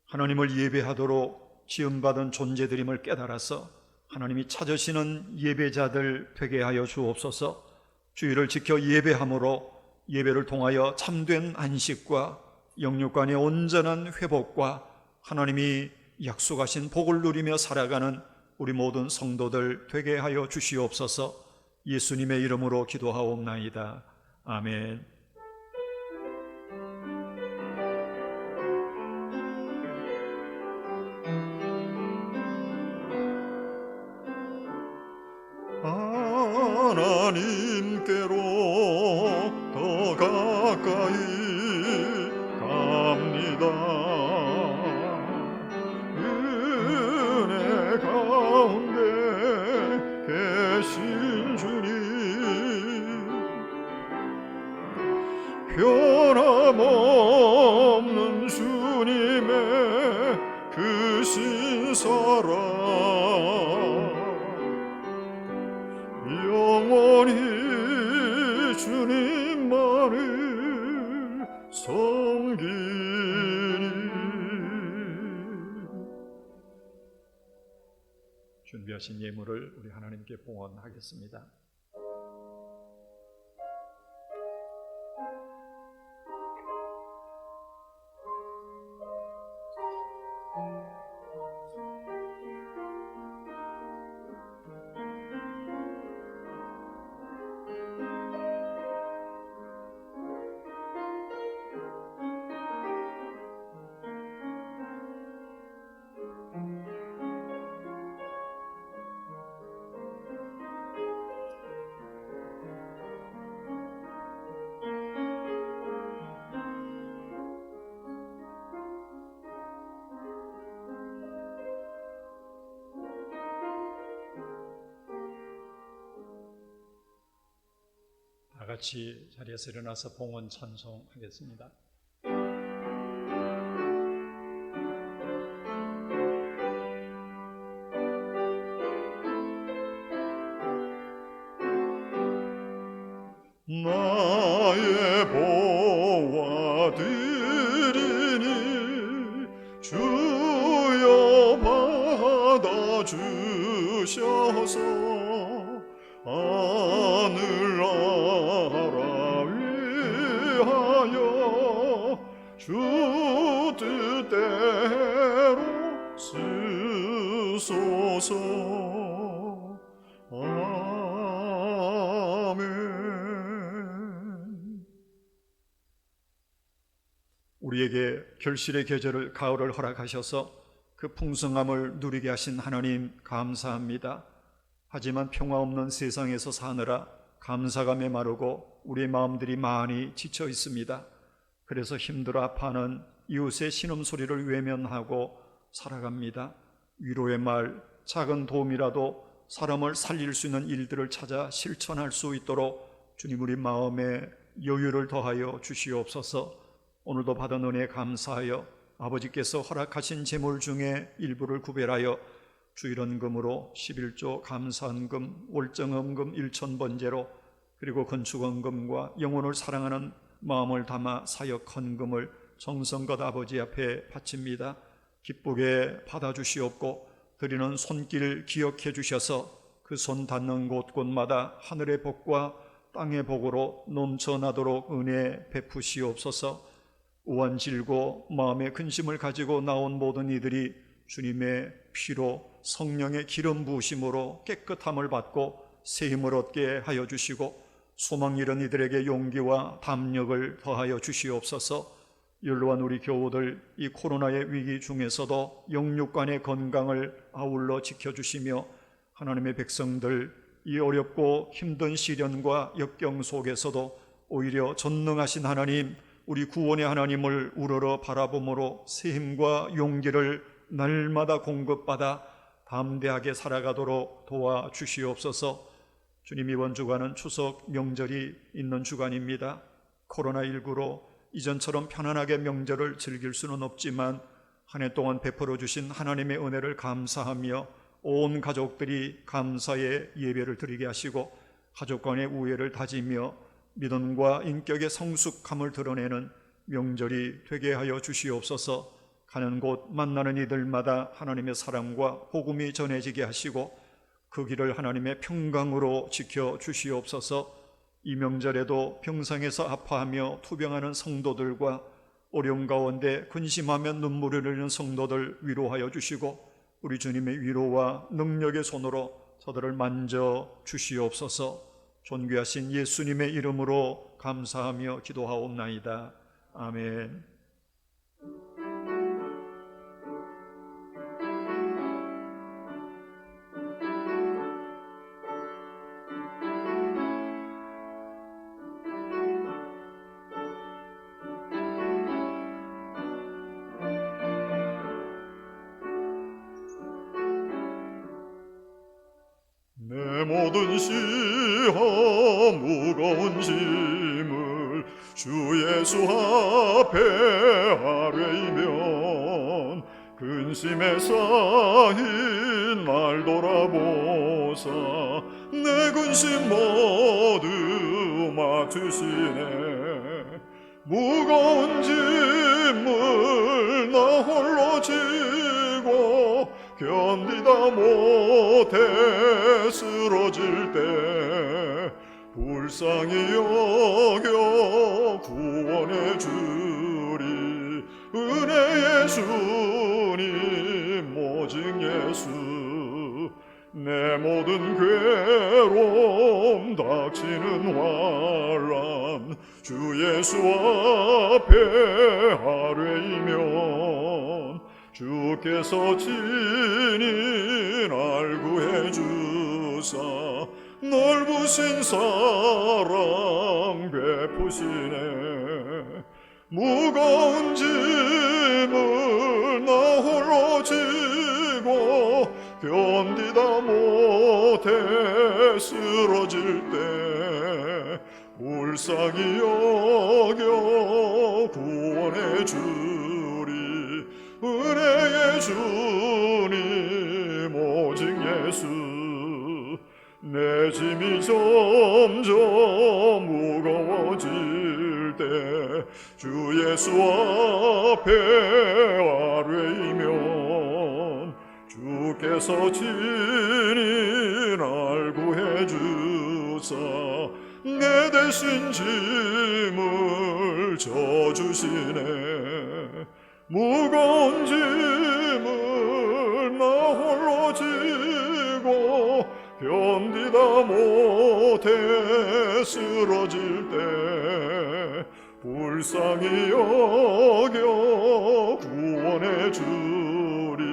하나님을 예배하도록 지음받은 존재들임을 깨달아서 하나님이 찾으시는 예배자들 되게 하여 주옵소서. 주일을 지켜 예배함으로 예배를 통하여 참된 안식과 영육간의 온전한 회복과 하나님이 약속하신 복을 누리며 살아가는 우리 모든 성도들 되게 하여 주시옵소서. 예수님의 이름으로 기도하옵나이다. 아멘. 하나님께로 더 가까이 갑니다. 은혜 가운데 계신 주님, 변함없는 주님의 그 신사랑 영원히 주님만을 섬기리. 준비하신 예물을 우리 하나님께 봉헌하겠습니다. 같이 자리에서 일어나서 봉헌 찬송하겠습니다. 나의 보화 드리니 주여 받아주셔서 하늘나라 위하여 주 뜻대로 쓰소서. 우리에게 결실의 계절을 가을을 허락하셔서 그 풍성함을 누리게 하신 하나님 감사합니다. 하지만 평화 없는 세상에서 사느라 감사가 메마르고 우리의 마음들이 많이 지쳐 있습니다. 그래서 힘들어 아파하는 이웃의 신음소리를 외면하고 살아갑니다. 위로의 말, 작은 도움이라도 사람을 살릴 수 있는 일들을 찾아 실천할 수 있도록 주님 우리 마음에 여유를 더하여 주시옵소서. 오늘도 받은 은혜에 감사하여 아버지께서 허락하신 재물 중에 일부를 구별하여 주일헌금으로 11조 감사헌금, 월정헌금 1,000번제로 그리고 건축헌금과 영혼을 사랑하는 마음을 담아 사역헌금을 정성껏 아버지 앞에 바칩니다. 기쁘게 받아주시옵고 드리는 손길 기억해 주셔서 그 손 닿는 곳곳마다 하늘의 복과 땅의 복으로 넘쳐나도록 은혜 베푸시옵소서. 우환질고 마음의 근심을 가지고 나온 모든 이들이 주님의 피로 성령의 기름 부으심으로 깨끗함을 받고 새 힘을 얻게 하여 주시고 소망 잃은 이들에게 용기와 담력을 더하여 주시옵소서. 연로한 우리 교우들 이 코로나의 위기 중에서도 영육간의 건강을 아울러 지켜주시며 하나님의 백성들 이 어렵고 힘든 시련과 역경 속에서도 오히려 전능하신 하나님 우리 구원의 하나님을 우러러 바라봄으로 새 힘과 용기를 날마다 공급받아 담대하게 살아가도록 도와주시옵소서. 주님 이번 주간은 추석 명절이 있는 주간입니다. 코로나19로 이전처럼 편안하게 명절을 즐길 수는 없지만 한 해 동안 베풀어 주신 하나님의 은혜를 감사하며 온 가족들이 감사의 예배를 드리게 하시고 가족 간의 우애를 다지며 믿음과 인격의 성숙함을 드러내는 명절이 되게 하여 주시옵소서. 가는 곳 만나는 이들마다 하나님의 사랑과 복음이 전해지게 하시고 그 길을 하나님의 평강으로 지켜 주시옵소서. 이 명절에도 병상에서 아파하며 투병하는 성도들과 어려움 가운데 근심하며 눈물을 흘리는 성도들 위로하여 주시고 우리 주님의 위로와 능력의 손으로 저들을 만져 주시옵소서. 존귀하신 예수님의 이름으로 감사하며 기도하옵나이다. 아멘. 내 모든 시험 무거운 짐을 주 예수 앞에 아뢰이면 근심에 쌓인 날 돌아보사 내 근심 모두 맡으시네. 무거운 짐을 나 홀로 지고 견디다 못해 쓰러질 때 불쌍히 여겨 구원해 주리. 은혜의 주님 오직 예수. 내 모든 괴로움 닥치는 환란 주 예수 앞에 아뢰이면 주께서 친히 날 구해 주사 넓으신 사랑 베푸시네. 무거운 짐을 나 홀로 지고 견디다 못해 쓰러질 때 불쌍히 여겨 구원해 주리. 은혜의 주님 오직 예수. 내 짐이 점점 무거워질 때 주 예수 앞에 아뢰이면 주께서 친히 날 구해 주사 내 대신 짐을 져주시네. 무거운 짐을 나 홀로 지고 견디다 못해 쓰러질 때 불쌍히 여겨 구원해 주리.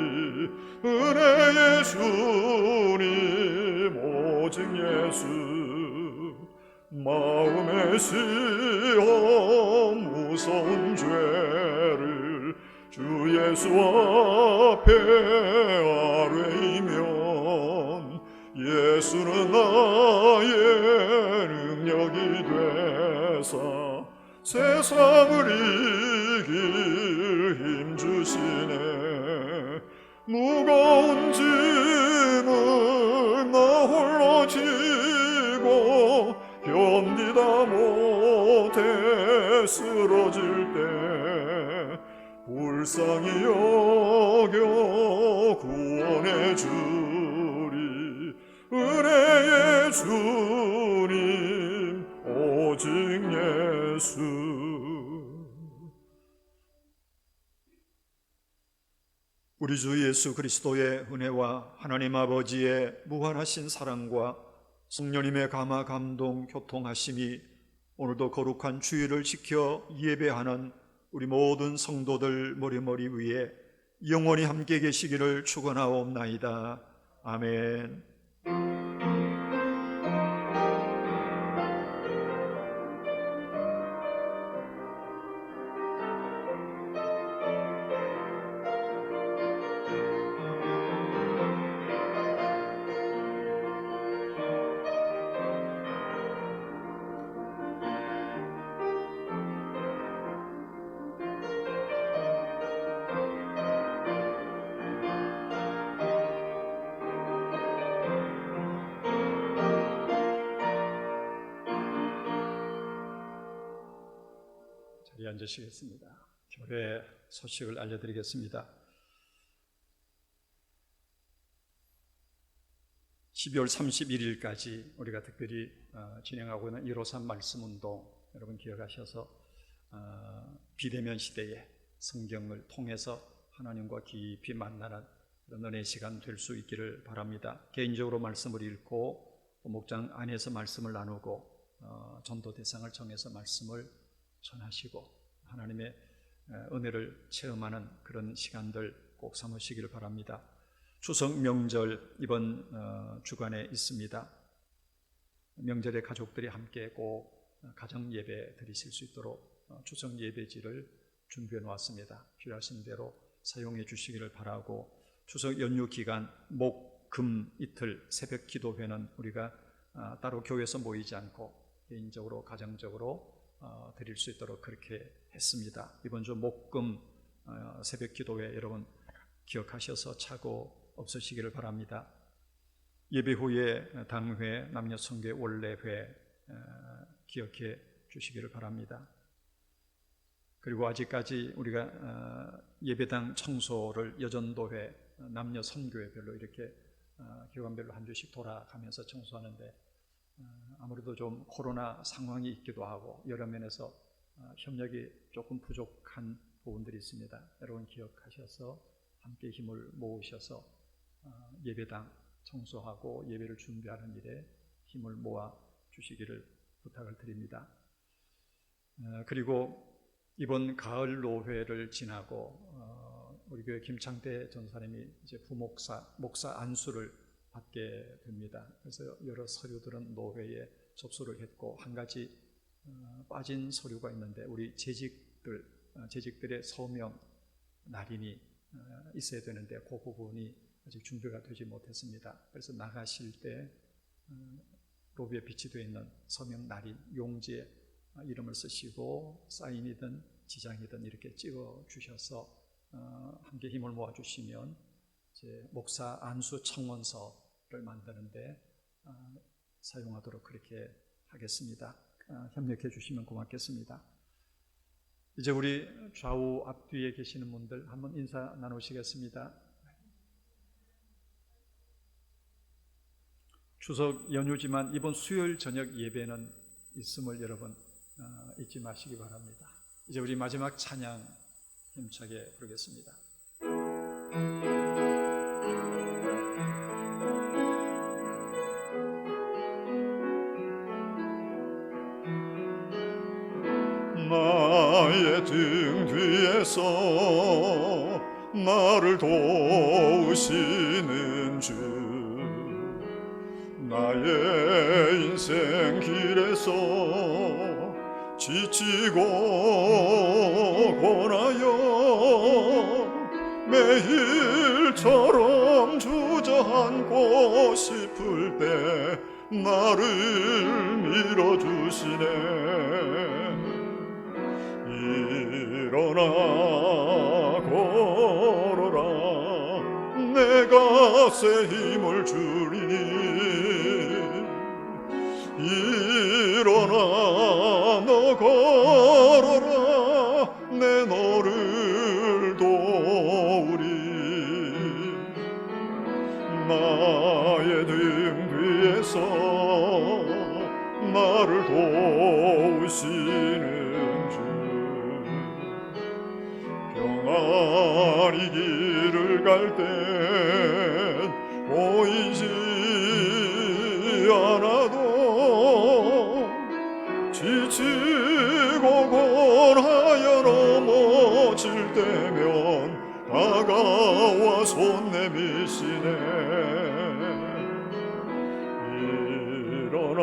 은혜의 주님 오직 예수. 마음의 시험 무서운 죄를 주 예수 앞에 아뢰이면 예수는 나의 능력이 되사 세상을 이길 힘 주시네. 무거운 짐을 나 홀로 지고 견디다 못해 쓰러질 때 불쌍히 여겨 구원해 주리. 은혜의 주님 오직 예수. 우리 주 예수 그리스도의 은혜와 하나님 아버지의 무한하신 사랑과 성령님의 감화 감동 교통하심이 오늘도 거룩한 주일을 지켜 예배하는 우리 모든 성도들 머리머리 위에 영원히 함께 계시기를 축원하옵나이다. 아멘. 자리에 앉으시겠습니다. 교회 소식을 알려드리겠습니다. 12월 31일까지 우리가 특별히 진행하고 있는 153 말씀운동, 여러분 기억하셔서 비대면 시대에 성경을 통해서 하나님과 깊이 만나는 그런 은혜의 시간 될 수 있기를 바랍니다. 개인적으로 말씀을 읽고 목장 안에서 말씀을 나누고 전도 대상을 정해서 말씀을 전하시고 하나님의 은혜를 체험하는 그런 시간들 꼭 삼으시기를 바랍니다. 추석 명절 이번 주간에 있습니다. 명절에 가족들이 함께 꼭 가정 예배 드리실 수 있도록 추석 예배지를 준비해 놓았습니다. 필요하신 대로 사용해 주시기를 바라고, 추석 연휴 기간 목, 금 이틀 새벽 기도회는 우리가 따로 교회에서 모이지 않고 개인적으로 가정적으로 드릴 수 있도록 그렇게 했습니다. 이번 주 목, 금 새벽 기도회 여러분 기억하셔서 착오 없으시기를 바랍니다. 예배 후에 당회, 남녀 성교 원래회 기억해 주시기를 바랍니다. 그리고 아직까지 우리가 예배당 청소를 여전도회, 남녀 선교회별로 이렇게 기관별로 한 주씩 돌아가면서 청소하는데 아무래도 좀 코로나 상황이 있기도 하고 여러 면에서 협력이 조금 부족한 부분들이 있습니다. 여러분 기억하셔서 함께 힘을 모으셔서 예배당 청소하고 예배를 준비하는 일에 힘을 모아 주시기를 부탁을 드립니다. 그리고 이번 가을 노회를 지나고 우리 교회 김창대 전사님이 이제 목사 안수를 받게 됩니다. 그래서 여러 서류들은 노회에 접수를 했고 한 가지 빠진 서류가 있는데 우리 재직들의 서명 날인이 있어야 되는데 그 부분이 아직 준비가 되지 못했습니다. 그래서 나가실 때 로비에 비치되어 있는 서명 날인 용지에 이름을 쓰시고 사인이든 지장이든 이렇게 찍어 주셔서 함께 힘을 모아 주시면 이제 목사 안수 청원서를 만드는데 사용하도록 그렇게 하겠습니다. 협력해 주시면 고맙겠습니다. 이제 우리 좌우 앞뒤에 계시는 분들 한번 인사 나누시겠습니다. 추석 연휴지만 이번 수요일 저녁 예배는 있음을 여러분 잊지 마시기 바랍니다. 이제 우리 마지막 찬양 힘차게 부르겠습니다. 나의 등 뒤에서 나를 도우시는 주, 나의 인생 길에서 지치고 고나여 매일처럼 주저앉고 싶을 때 나를 밀어주시네. 일어나 걸어라, 내가 새 힘을 주리니. 일어나 너 걸어라, 내 너를 도우리. 나의 등 뒤에서 나를 도우시는 평안히 길을 갈 땐 보이지 않아도 지치고 고나여 넘어질 때면 다가와 손 내미시네. 일어나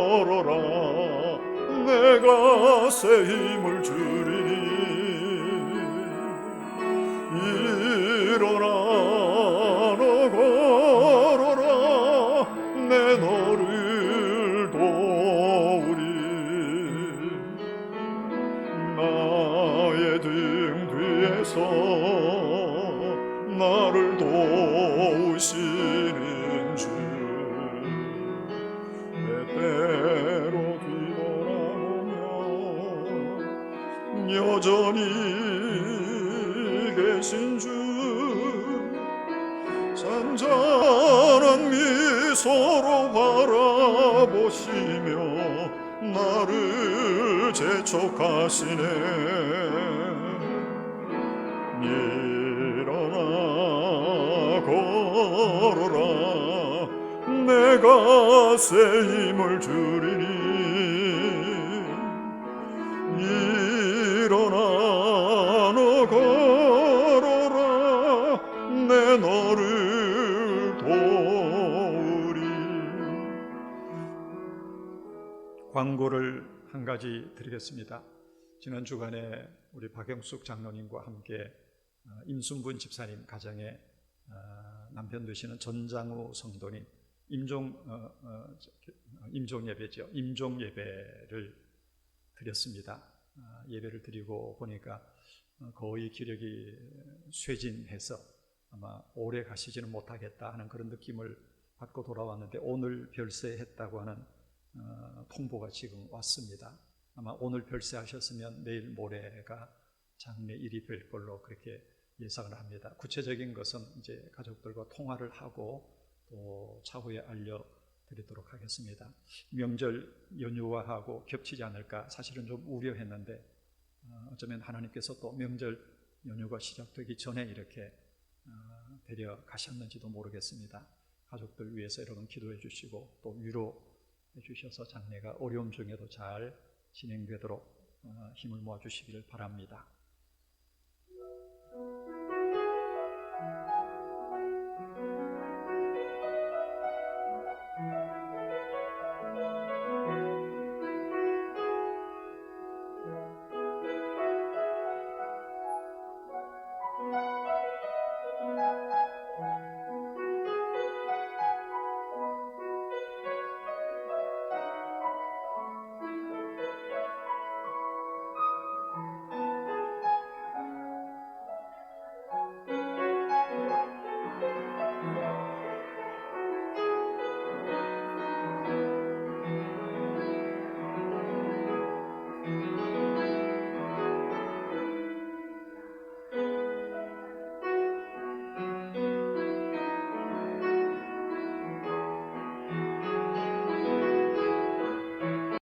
걸어라, 내가 새 힘을 주리니. 일어나 너 걸어라, 내 너를 도우리. 나의 등 뒤에서 나를 도우시는 주, 때때로 여전히 계신 주, 잔잔한 미소로 바라보시며 나를 재촉하시네. 일어나 걸어라, 내가 새 힘을 주리니. 일어나 너 걸어라, 내 너를 도우리. 광고를 한 가지 드리겠습니다. 지난 주간에 우리 박영숙 장로님과 함께 임순분 집사님 가정에 남편 되시는 전장우 성도님 임종 예배죠. 임종 예배를 드렸습니다. 예배를 드리고 보니까 거의 기력이 쇠진해서 아마 오래 가시지는 못하겠다 하는 그런 느낌을 받고 돌아왔는데 오늘 별세했다고 하는 통보가 지금 왔습니다. 아마 오늘 별세하셨으면 내일 모레가 장례일이 될 걸로 그렇게 예상을 합니다. 구체적인 것은 이제 가족들과 통화를 하고 또 차후에 알려드리도록 하겠습니다. 명절 연휴와하고 겹치지 않을까 사실은 좀 우려했는데 어쩌면 하나님께서 또 명절 연휴가 시작되기 전에 이렇게 데려가셨는지도 모르겠습니다. 가족들 위해서 여러분 기도해 주시고 또 위로해 주셔서 장례가 어려움 중에도 잘 진행되도록 힘을 모아 주시기를 바랍니다.